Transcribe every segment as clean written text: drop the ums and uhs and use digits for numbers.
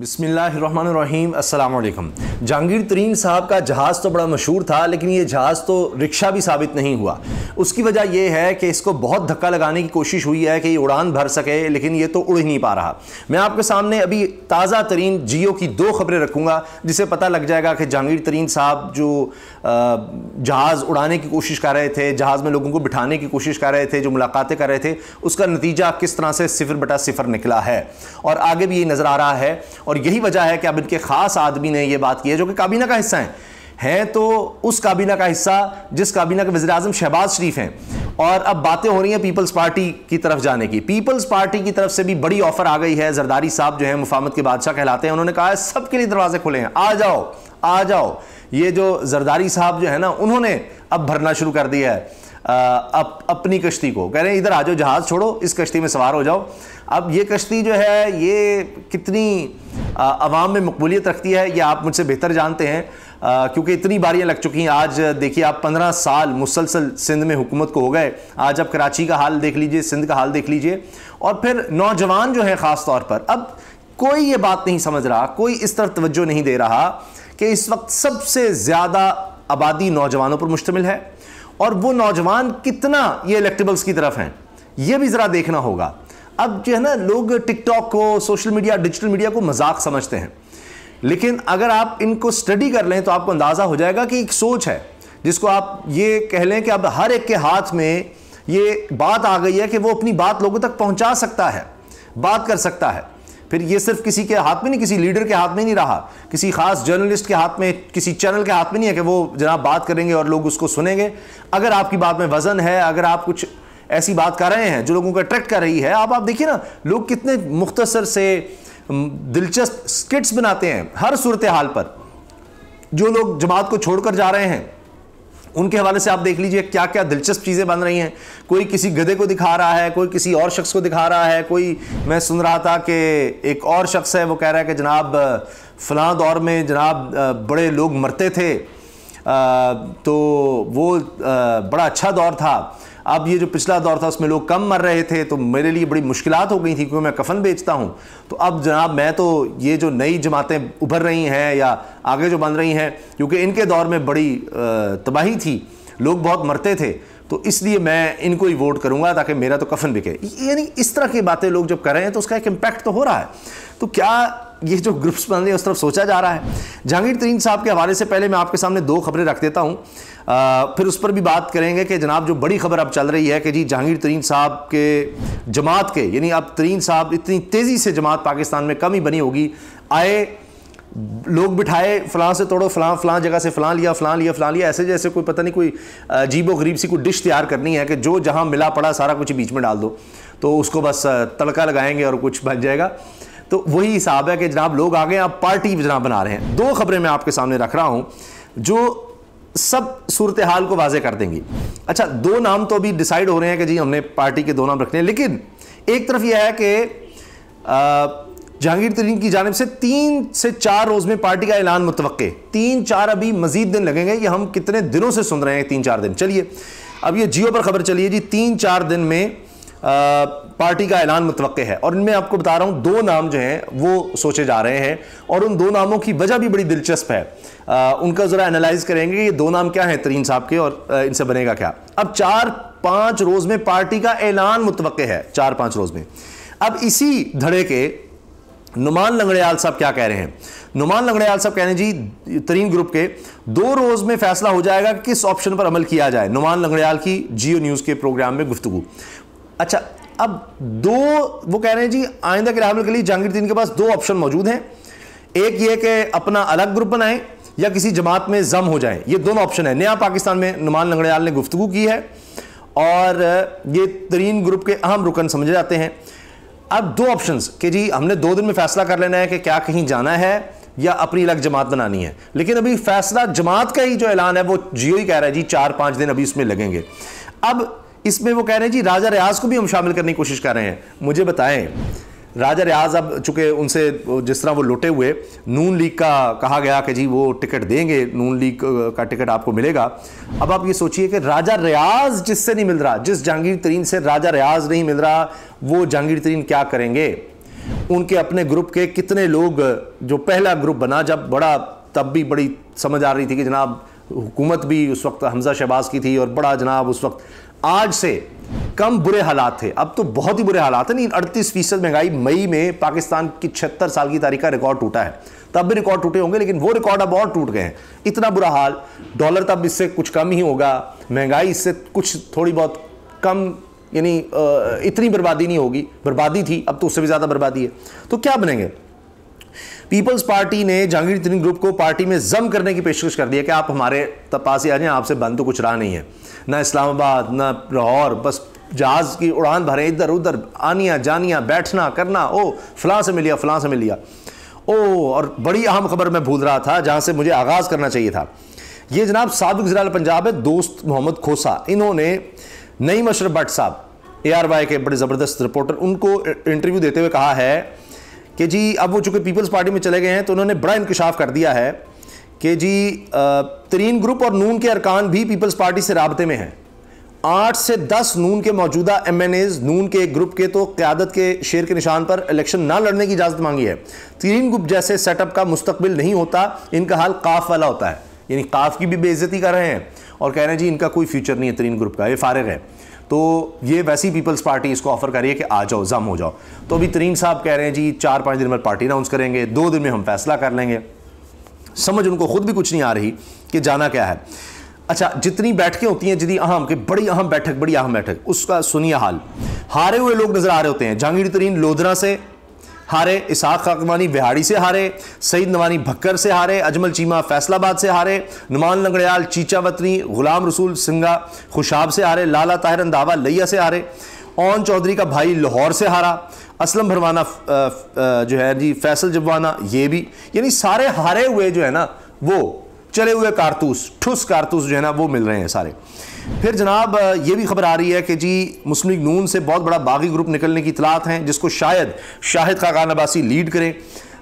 बिस्मिल्लाहिर्रहमानिर्रहीम, अस्सलाम वालेकुम। जहांगीर तरीन साहब का जहाज़ तो बड़ा मशहूर था, लेकिन ये जहाज़ तो रिक्शा भी साबित नहीं हुआ। उसकी वजह यह है कि इसको बहुत धक्का लगाने की कोशिश हुई है कि ये उड़ान भर सके, लेकिन ये तो उड़ ही नहीं पा रहा। मैं आपके सामने अभी ताज़ा तरीन जियो की 2 खबरें रखूँगा, जिससे पता लग जाएगा कि जहांगीर तरीन साहब जो जहाज़ उड़ाने की कोशिश कर रहे थे, जहाज़ में लोगों को बिठाने की कोशिश कर रहे थे, जो मुलाकातें कर रहे थे, उसका नतीजा किस तरह से 0/0 निकला है और आगे भी ये नज़र आ रहा है। और यही वजह है कि अब इनके खास आदमी ने यह बात की है, जो कि काबीना का हिस्सा हैं तो उस काबीना का हिस्सा जिस काबीना के वज़ीर आज़म शहबाज शरीफ हैं। और अब बातें हो रही हैं पीपल्स पार्टी की तरफ जाने की। पीपल्स पार्टी की तरफ से भी बड़ी ऑफर आ गई है। जरदारी साहब जो है मुफाहमत के बादशाह कहलाते हैं, उन्होंने कहा है सबके लिए दरवाजे खुले हैं, आ जाओ आ जाओ। ये जो जरदारी साहब जो है ना, उन्होंने अब भरना शुरू कर दिया है अपनी कश्ती को। कह रहे हैं इधर आ जाओ, जहाज़ छोड़ो, इस कश्ती में सवार हो जाओ। अब ये कश्ती जो है ये कितनी अवाम में मकबूलियत रखती है, ये आप मुझसे बेहतर जानते हैं, क्योंकि इतनी बारियां लग चुकी हैं। आज देखिए आप 15 साल मुसलसल सिंध में हुकूमत को हो गए। आज आप कराची का हाल देख लीजिए, सिंध का हाल देख लीजिए, और फिर नौजवान जो है ख़ास तौर पर अब कोई ये बात नहीं समझ रहा, कोई इस तरफ तवज्जो नहीं दे रहा कि इस वक्त सबसे ज़्यादा आबादी नौजवानों पर मुश्तमिल है। और वो नौजवान कितना ये इलेक्टेबल्स की तरफ हैं, ये भी ज़रा देखना होगा। अब जो है ना, लोग टिकटॉक को, सोशल मीडिया, डिजिटल मीडिया को मजाक समझते हैं, लेकिन अगर आप इनको स्टडी कर लें तो आपको अंदाज़ा हो जाएगा कि एक सोच है जिसको आप ये कह लें कि अब हर एक के हाथ में ये बात आ गई है कि वो अपनी बात लोगों तक पहुंचा सकता है, बात कर सकता है। फिर ये सिर्फ किसी के हाथ में नहीं, किसी लीडर के हाथ में नहीं रहा, किसी खास जर्नलिस्ट के हाथ में, किसी चैनल के हाथ में नहीं है कि वो जनाब बात करेंगे और लोग उसको सुनेंगे। अगर आपकी बात में वजन है, अगर आप कुछ ऐसी बात कर रहे हैं जो लोगों को अट्रैक्ट कर रही है, आप देखिए ना, लोग कितने मुख्तसर से दिलचस्प स्किट्स बनाते हैं हर सूरत हाल पर। जो लोग जमात को छोड़कर जा रहे हैं उनके हवाले से आप देख लीजिए क्या क्या दिलचस्प चीज़ें बन रही हैं। कोई किसी गधे को दिखा रहा है, कोई किसी और शख्स को दिखा रहा है। कोई, मैं सुन रहा था कि एक और शख्स है, वो कह रहा है कि जनाब फ़लाँ दौर में जनाब बड़े लोग मरते थे, तो वो बड़ा अच्छा दौर था। अब ये जो पिछला दौर था उसमें लोग कम मर रहे थे, तो मेरे लिए बड़ी मुश्किलात हो गई थी क्योंकि मैं कफन बेचता हूँ। तो अब जनाब मैं तो ये जो नई जमातें उभर रही हैं या आगे जो बन रही हैं, क्योंकि इनके दौर में बड़ी तबाही थी, लोग बहुत मरते थे, तो इसलिए मैं इनको ही वोट करूँगा ताकि मेरा तो कफन बिके। यानी इस तरह की बातें लोग जब कर रहे हैं तो उसका एक इम्पैक्ट तो हो रहा है। तो क्या ये जो ग्रुप्स बन रहे हैं उस तरफ सोचा जा रहा है? जहांगीर तरीन साहब के हवाले से पहले मैं आपके सामने 2 खबरें रख देता हूँ, फिर उस पर भी बात करेंगे कि जनाब जो बड़ी खबर अब चल रही है कि जी जहांगीर तरीन साहब के जमात के, यानी अब तरीन साहब इतनी तेज़ी से जमात पाकिस्तान में कम ही बनी होगी। आए लोग बिठाए, फ़लाँ से तोड़ो, फ़लाँ जगह से फ़लाँ लिया, फ़लाँ लिया, फ़लाँ लिया, ऐसे जैसे कोई पता नहीं कोई अजीबो गरीब सी कोई डिश तैयार करनी है कि जो जहाँ मिला पड़ा सारा कुछ बीच में डाल दो, तो उसको बस तड़का लगाएंगे और कुछ बन जाएगा। तो वही हिसाब है कि जनाब लोग आ गए, आप पार्टी जनाब बना रहे हैं। 2 खबरें मैं आपके सामने रख रहा हूँ जो सब सूरत हाल को वाजे कर देंगी। अच्छा, 2 नाम तो अभी डिसाइड हो रहे हैं कि जी हमने पार्टी के 2 नाम रखने हैं, लेकिन एक तरफ यह है कि जहांगीर तरीन की जानिब से 3 से 4 रोज़ में पार्टी का ऐलान मुतवक्के। 3-4 अभी मजीद दिन लगेंगे, ये हम कितने दिनों से सुन रहे हैं 3-4 दिन। चलिए अब ये जियो पर खबर चलिए जी, 3-4 दिन में पार्टी का ऐलान मुतवक्के है। और इनमें आपको बता रहा हूँ 2 नाम जो हैं वो सोचे जा रहे हैं, और उन 2 नामों की वजह भी बड़ी दिलचस्प है। उनका ज़रा एनालाइज करेंगे कि ये 2 नाम क्या हैं तरीन साहब के और इनसे बनेगा क्या। अब 4-5 रोज़ में पार्टी का ऐलान मुतवक्के है, 4-5 रोज़ में। अब इसी धड़े के नुमान लंगड़ियाल साहब क्या कह रहे हैं? नुमान लंगड़ियाल साहब कह रहे हैं जी तरीन ग्रुप के 2 रोज़ में फैसला हो जाएगा किस ऑप्शन पर अमल किया जाए। नुमान लंगड़ियाल की जियो न्यूज़ के प्रोग्राम में गुफ्तगू। अच्छा, अब 2 वो कह रहे हैं जी आइंदा के राहल के लिए जहांगीर तरीन के पास 2 ऑप्शन मौजूद हैं। एक ये कि अपना अलग ग्रुप बनाएं या किसी जमात में जम हो जाएं। ये दोनों ऑप्शन है। नया पाकिस्तान में नुमान लंगड़ियाल ने गुफ्तगू की है और ये तरीन ग्रुप के अहम रुकन समझे जाते हैं। अब 2 ऑप्शंस कि जी हमने 2 दिन में फैसला कर लेना है कि क्या कहीं जाना है या अपनी अलग जमात बनानी है। लेकिन अभी फैसला जमात का ही जो ऐलान है वो जियो ही कह रहा है जी 4-5 दिन अभी इसमें लगेंगे। अब इसमें वो कह रहे हैं जी राजा रियाज को भी हम शामिल करने की कोशिश कर रहे हैं। मुझे बताएं, राजा रियाज अब चूंकि उनसे जिस तरह वो लुटे हुए, नून लीग का कहा गया कि जी वो टिकट देंगे, नून लीग का टिकट आपको मिलेगा। अब आप ये सोचिए कि राजा रियाज जिससे नहीं मिल रहा, जिस जहांगीर तरीन से राजा रियाज नहीं मिल रहा, वो जहांगीर तरीन क्या करेंगे? उनके अपने ग्रुप के कितने लोग, जो पहला ग्रुप बना जब बड़ा, तब भी बड़ी समझ आ रही थी कि जनाब हुकूमत भी उस वक्त हमजा शहबाज की थी और बड़ा जनाब उस वक्त आज से कम बुरे हालात थे, अब तो बहुत ही बुरे हालात हैं। नहीं, 38% महंगाई मई में पाकिस्तान की 76 साल की तारीख का रिकॉर्ड टूटा है। तब भी रिकॉर्ड टूटे होंगे, लेकिन वो रिकॉर्ड अब और टूट गए हैं। इतना बुरा हाल, डॉलर तब इससे कुछ कम ही होगा, महंगाई इससे कुछ थोड़ी बहुत कम, यानी इतनी बर्बादी नहीं होगी, बर्बादी थी, अब तो उससे भी ज़्यादा बर्बादी है। तो क्या बनेंगे? पीपल्स पार्टी ने जहांगीर तरीन ग्रुप को पार्टी में जम करने की पेशकश कर दी है कि आप हमारे पास ही आ जाएं, आपसे बंद तो कुछ रहा नहीं है, ना इस्लामाबाद ना लाहौर, बस जहाज़ की उड़ान भरें, इधर उधर आनिया जानिया, बैठना करना, ओ फलां से मिल लिया, फलां से मिल लिया। ओ, और बड़ी अहम खबर मैं भूल रहा था जहां से मुझे आगाज़ करना चाहिए था। ये जनाब साबिक वज़ीर पंजाब है दोस्त मोहम्मद खोसा, इन्होंने नईम अशरफ भट्ट साहब, ARY के बड़े ज़बरदस्त रिपोर्टर, उनको इंटरव्यू देते हुए कहा है कि जी अब वो चूँकि पीपल्स पार्टी में चले गए हैं तो उन्होंने बड़ा इंकशाफ कर दिया है कि जी तरीन ग्रुप और नून के अरकान भी पीपल्स पार्टी से राबते में हैं। 8 से 10 नून के मौजूदा MNAs नून के एक ग्रुप के तो क़यादत के शेर के निशान पर इलेक्शन ना लड़ने की इजाज़त मांगी है। तरीन ग्रुप जैसे सेटअप का मुस्तकबिल नहीं होता, इनका हाल काफ वाला होता है, यानी काफ की भी बेइज्जती कर रहे हैं और कह रहे हैं जी इनका कोई फ्यूचर नहीं है, तरीन ग्रुप का ये फारिग है। तो ये वैसी पीपल्स पार्टी इसको ऑफर कर रही है कि आ जाओ, जम हो जाओ। तो अभी तरीन साहब कह रहे हैं जी 4-5 दिन में पार्टी अनाउंस करेंगे, 2 दिन में हम फैसला कर लेंगे। समझ उनको खुद भी कुछ नहीं आ रही कि जाना क्या है। अच्छा, जितनी बैठकें होती हैं, जितनी अहम कि बड़ी अहम बैठक, उसका सुनिए हाल। हारे हुए लोग नजर आ रहे होते हैं। जहांगीर तरीन लोधरा से हारे, इसहाक खाकवानी बिहाड़ी से हारे, सईद नवानी भक्कर से हारे, अजमल चीमा फैसलाबाद से हारे, नुमान लंगड़याल चीचावतनी, गुलाम रसूल सिंगा खुशाब से हारे, लाला ताहिर अंदावा लिया से हारे, ओन चौधरी का भाई लाहौर से हारा, असलम भरवाना जो है जी फैसल जबवाना, ये भी, यानी सारे हारे हुए जो है ना, वो चले हुए कारतूस, ठुस कारतूस जो है ना, वो मिल रहे हैं सारे। फिर जनाब ये भी खबर आ रही है कि जी मुस्लिम लीग नून से बहुत बड़ा बागी ग्रुप निकलने की इतलात हैं, जिसको शायद शाहिद खाकान अब्बासी लीड करें।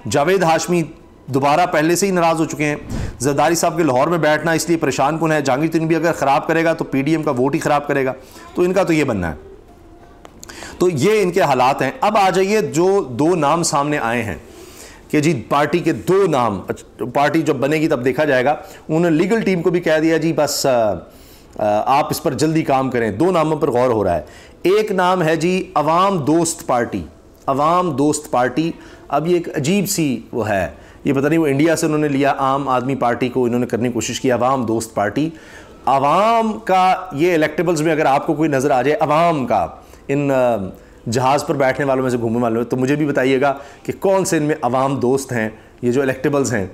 जावेद हाशमी दोबारा पहले से ही नाराज़ हो चुके हैं। जरदारी साहब के लाहौर में बैठना इसलिए परेशान कौन है, जहांगीर तरीन भी अगर ख़राब करेगा तो PDM का वोट ही ख़राब करेगा, तो इनका तो ये बनना है। तो ये इनके हालात हैं। अब आ जाइए जो 2 नाम सामने आए हैं कि जी पार्टी के 2 नाम, पार्टी जब बनेगी तब देखा जाएगा। उन्होंने लीगल टीम को भी कह दिया जी बस आप इस पर जल्दी काम करें। 2 नामों पर गौर हो रहा है। एक नाम है जी अवाम दोस्त पार्टी, अवाम दोस्त पार्टी। अब ये एक अजीब सी वो है, ये पता नहीं वो इंडिया से उन्होंने लिया, आम आदमी पार्टी को इन्होंने करने की कोशिश की, अवाम दोस्त पार्टी। अवाम का ये इलेक्टेबल्स में अगर आपको कोई नज़र आ जाए अवाम का इन जहाज़ पर बैठने वालों में से, घूमने वालों में, तो मुझे भी बताइएगा कि कौन से इनमें अवाम दोस्त हैं। ये जो इलेक्टेबल्स हैं,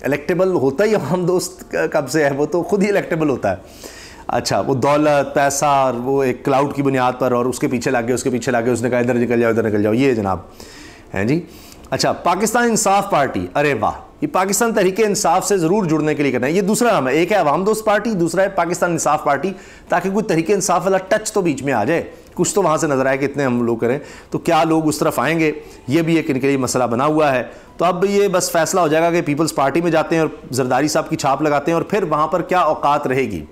इलेक्टेबल होता ही अवाम दोस्त कब से है, वो तो खुद ही इलेक्टेबल होता है। अच्छा, वो दौलत पैसा और वो एक क्लाउड की बुनियाद पर, और उसके पीछे लग गए, उसके पीछे लग गए, उसने कहा इधर निकल जाओ, इधर निकल जाओ, ये जनाब हैं जी। अच्छा, पाकिस्तान इंसाफ पार्टी, अरे वाह, ये पाकिस्तान तहरीक इंसाफ से ज़रूर जुड़ने के लिए करना है। ये दूसरा नाम है, एक है अवाम दोस्त पार्टी, दूसरा है पाकिस्तान इंसाफ पार्टी, ताकि कोई तहरीक इंसाफ वाला टच तो बीच में आ जाए, कुछ तो वहाँ से नजर आए कि इतने हम लोग करें तो क्या लोग उस तरफ आएंगे। ये भी एक इनके लिए मसला बना हुआ है। तो अब ये बस फैसला हो जाएगा कि पीपल्स पार्टी में जाते हैं और जरदारी साहब की छाप लगाते हैं, और फिर वहाँ पर क्या औकात रहेगी,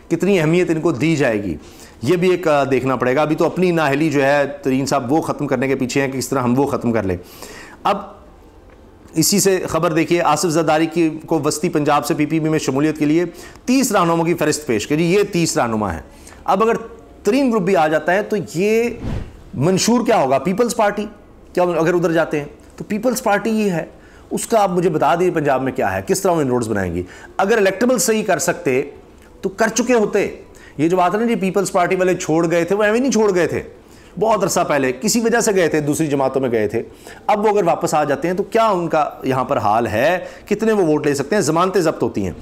कितनी अहमियत इनको दी जाएगी, ये भी एक देखना पड़ेगा। अभी तो अपनी नाहली जो है तरीन साहब वो ख़त्म करने के पीछे हैं कि किस तरह हम वो ख़त्म कर लें। अब इसी से खबर देखिए, आसिफ जरदारी की को वस्ती पंजाब से PPP में शमूलियत के लिए 30 रहनुमाओं की फहरिस्त पेश करी। ये 30 रहनुमा हैं। अब अगर तरीन ग्रुप भी आ जाता है तो ये मंशूर क्या होगा, पीपल्स पार्टी क्या अगर उधर जाते हैं तो पीपल्स पार्टी ये है, उसका आप मुझे बता दीजिए पंजाब में क्या है, किस तरह वो इनरोड्स बनाएंगी। अगर इलेक्टेबल सही कर सकते तो कर चुके होते। ये जो बात है ना जी पीपल्स पार्टी वाले छोड़ गए थे, वो ऐਵੇਂ नहीं छोड़ गए थे, बहुत अरसा पहले किसी वजह से गए थे, दूसरी जमातों में गए थे। अब वो अगर वापस आ जाते हैं तो क्या उनका यहाँ पर हाल है, कितने वो वोट ले सकते हैं, जमानतें जब्त होती हैं।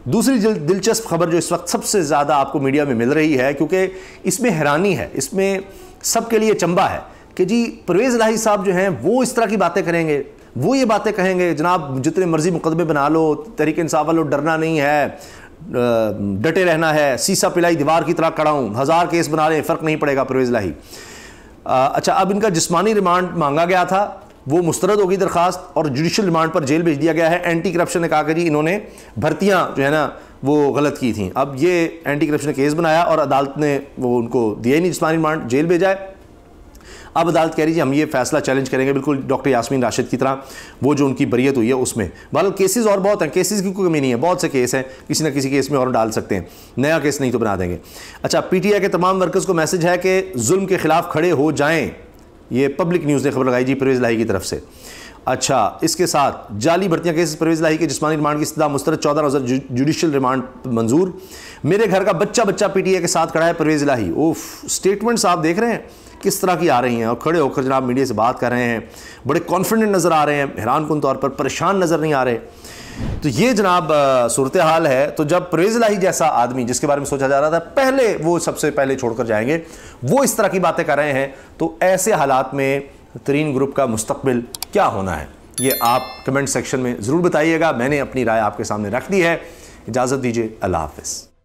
दूसरी दिलचस्प खबर जो इस वक्त सबसे ज़्यादा आपको मीडिया में मिल रही है, क्योंकि इसमें हैरानी है, इसमें सबके लिए चंबा है कि जी परवेज़ इलाही साहब जो हैं वो इस तरह की बातें करेंगे, वो ये बातें कहेंगे जनाब जितने मर्जी मुकदमे बना लो, तहरीक इंसाफ वालों डरना नहीं है, डटे रहना है, सीसा पिलाई दीवार की तरह खड़ा हूँ, 1000 केस बना लें फ़र्क नहीं पड़ेगा परवेज़ इलाही। अच्छा, अब इनका जिस्मानी रिमांड मांगा गया था, वो मुस्तरद होगी दरखास्त और जुडिशल रिमांड पर जेल भेज दिया गया है। एंटी करप्शन ने कहा कि जी इन्होंने भर्तियां जो है ना वो गलत की थी। अब ये एंटी करप्शन केस बनाया और अदालत ने वो उनको दिया ही नहीं जिस्मानी रिमांड, जेल भेजा है। अब अदालत कह रही है हम ये फैसला चैलेंज करेंगे, बिल्कुल डॉक्टर यास्मीन राशिद की तरह, वो जो उनकी बरियत हुई है उसमें। बहरहाल केसेस और बहुत हैं, केसेस की कोई कमी नहीं है, बहुत से केस हैं, किसी ना किसी केस में और डाल सकते हैं, नया केस नहीं तो बना देंगे। अच्छा, पीटीआई के तमाम वर्कर्स को मैसेज है कि जुल्म के खिलाफ खड़े हो जाएं, ये पब्लिक न्यूज़ ने खबर लगाई जी परवेज़ लाही की तरफ से। अच्छा, इसके साथ जाली भर्तियां केस परवेज़ लाही के जिस्मानी रिमांड की इस्तदा मुस्तरद 14 रोज़ा जुडिशल रिमांड मंजूर। मेरे घर का बच्चा पीटीआई के साथ खड़ा है परवेज़ लाही। ओफ, स्टेटमेंट्स आप देख रहे हैं किस तरह की आ रही हैं, और खड़े होकर जनाब मीडिया से बात कर रहे हैं, बड़े कॉन्फिडेंट नज़र आ रहे हैं, हैरानकुन तौर पर परेशान नज़र नहीं आ रहे। तो ये जनाब सूरत हाल है। तो जब परवेज़ लाही जैसा आदमी जिसके बारे में सोचा जा रहा था पहले वो सबसे पहले छोड़कर जाएंगे, वो इस तरह की बातें कर रहे हैं, तो ऐसे हालात में तरीन ग्रुप का मुस्तकबिल क्या होना है, ये आप कमेंट सेक्शन में ज़रूर बताइएगा। मैंने अपनी राय आपके सामने रख दी है। इजाज़त दीजिए, अल्लाह हाफ़िज़।